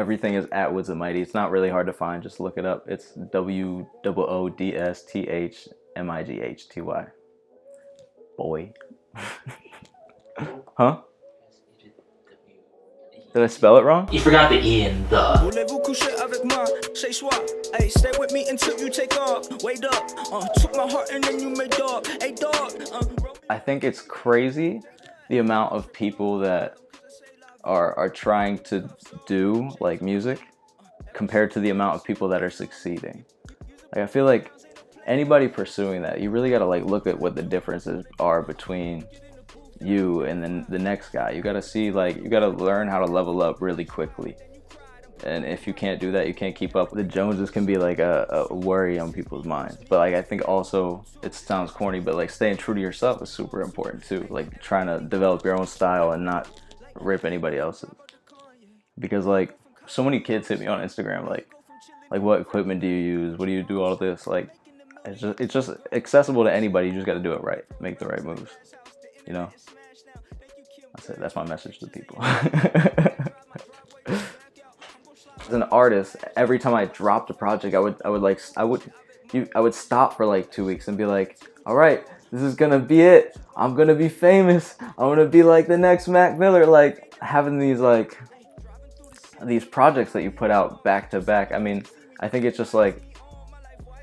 Everything is at Woods and Mighty. It's not really hard to find. Just look it up. It's WOODSTHMIGHTY. Boy. Huh? Did I spell it wrong? You forgot the E in the. Voulez-vous coucher avec moi? Say soit. Hey, stay with me until you take off. Wait up. Took my heart and then you made dog. Hey, dog. I think it's crazy the amount of people that are trying to do like music compared to the amount of people that are succeeding. Like I feel like anybody pursuing that, you really gotta like look at what the differences are between you and then the next guy. You gotta see, like, you gotta learn how to level up really quickly. And if you can't do that, you can't keep up. The Joneses can be like a worry on people's minds. But like I think also, it sounds corny, but like staying true to yourself is super important too. Like trying to develop your own style and not rip anybody else's. Because like so many kids hit me on Instagram like what equipment do you use? What do you do all this? Like it's just accessible to anybody. You just got to do it right. Make the right moves. You know? That's it. That's my message to people. As an artist, every time I dropped a project, I would stop for like 2 weeks and be like, all right, this is gonna be it. I'm gonna be famous. I'm gonna be like the next Mac Miller. Like having these projects that you put out back to back. I mean, I think it's just like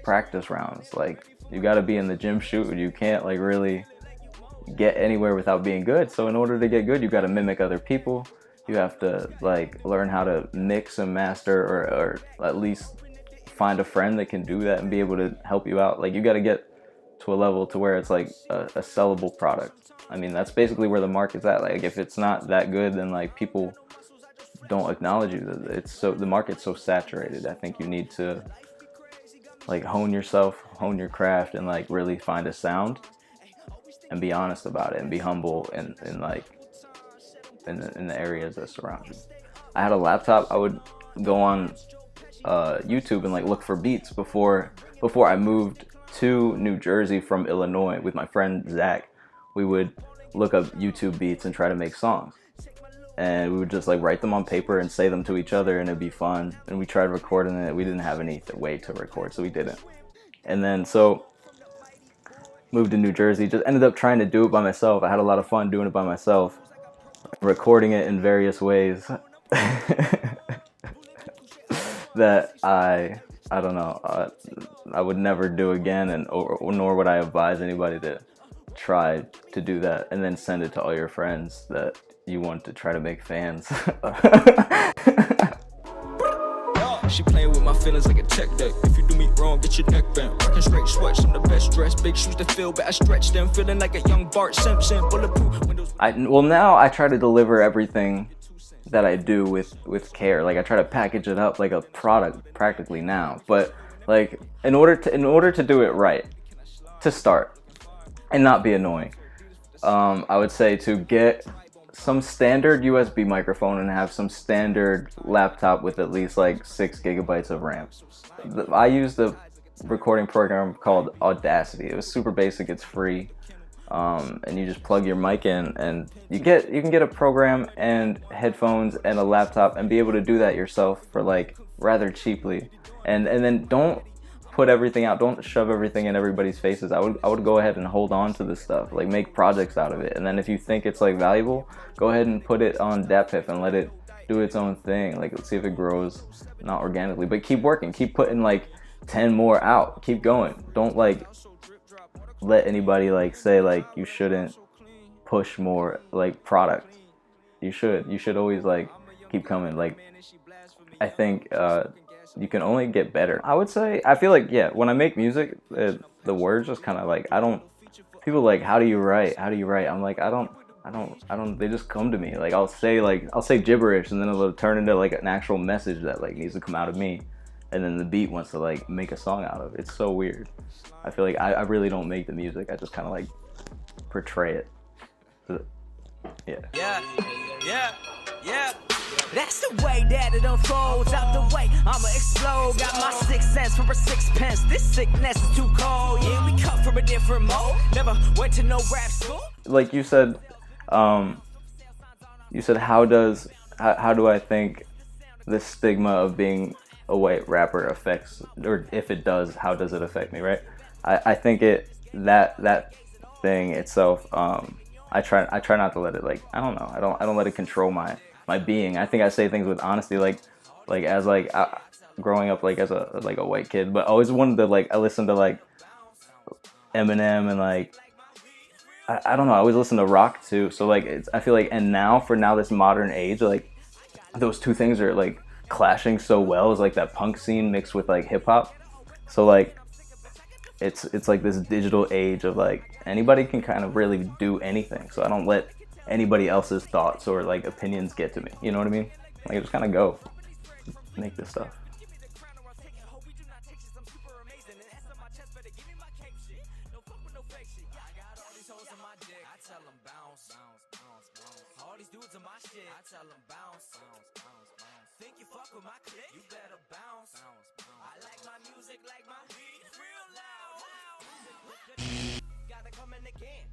practice rounds. Like you gotta be in the gym shooting. You can't like really get anywhere without being good. So in order to get good, you gotta mimic other people. You have to like learn how to mix and master, or at least find a friend that can do that and be able to help you out. Like you got to get to a level to where it's like a sellable product. I mean, that's basically where the market's at. Like if it's not that good, then like people don't acknowledge you. The market's so saturated. I think you need to like hone yourself, hone your craft, and like really find a sound and be honest about it and be humble and like in the areas that surround you. I had a laptop. I would go on YouTube and like look for beats before I moved to New Jersey from Illinois with my friend Zach. We would look up YouTube beats and try to make songs, and we would just like write them on paper and say them to each other, and it'd be fun. And we tried recording it. We didn't have any way to record, so we didn't. And then so moved to New Jersey, just ended up trying to do it by myself. I had a lot of fun doing it by myself, recording it in various ways that I don't know, I would never do again, and nor would I advise anybody to try to do that and then send it to all your friends that you want to try to make fans. She playing with my feelings like a tech deck. If you do me wrong, get your neck bent. Rockin' straight sweats, I'm the best dressed. Big shoes to fill, but I stretch them. Feeling like a young Bart Simpson. Bulletproof windows. Well, now I try to deliver everything that I do with care. Like I try to package it up like a product practically now. But like in order to do it right, to start and not be annoying, I would say to get some standard USB microphone and have some standard laptop with at least like 6 gigabytes of RAM. I used a recording program called Audacity. It was super basic, it's free, and you just plug your mic in and you can get a program and headphones and a laptop and be able to do that yourself for like rather cheaply. And then don't put everything out, don't shove everything in everybody's faces. I would go ahead and hold on to this stuff, like make projects out of it, and then if you think it's like valuable, go ahead and put it on DatPiff and let it do its own thing. Like let's see if it grows, not organically, but keep working, keep putting like 10 more out, keep going. Don't like let anybody like say like you shouldn't push more like product. You should always like keep coming. Like I think you can only get better. I would say, I feel like, yeah, when I make music, the words just kind of like, people like, how do you write? I'm like, I don't, they just come to me. Like, I'll say gibberish and then it'll turn into like an actual message that like needs to come out of me. And then the beat wants to like make a song out of it. It's so weird. I feel like I really don't make the music. I just kind of like portray it. Yeah. That's the way that it unfolds. Out the way, I'ma explode. Got my 6 cents for a 6 pence. This sickness is too cold. Yeah, we come from a different mode. Never went to no rap school. Like you said how do I think this stigma of being a white rapper affects, or if it does, how does it affect me, right? I think that thing itself, I try not to let it, like, I don't know, I don't let it control my being. I think I say things with honesty, like as like growing up like as a white kid, but always wanted to, like, I listened to like Eminem and like I don't know, I always listen to rock too. So like I feel like, and now for now this modern age, like those two things are like clashing so well. Is like that punk scene mixed with like hip hop. So like it's like this digital age of like anybody can kind of really do anything. So I don't let anybody else's thoughts or like opinions get to me. You know what I mean? Like I just kind of go make this stuff. All these dudes on my shit, I tell them bounce. Think you fuck with my clique, you better bounce. I like my music like my weed, real loud. Gotta come in again.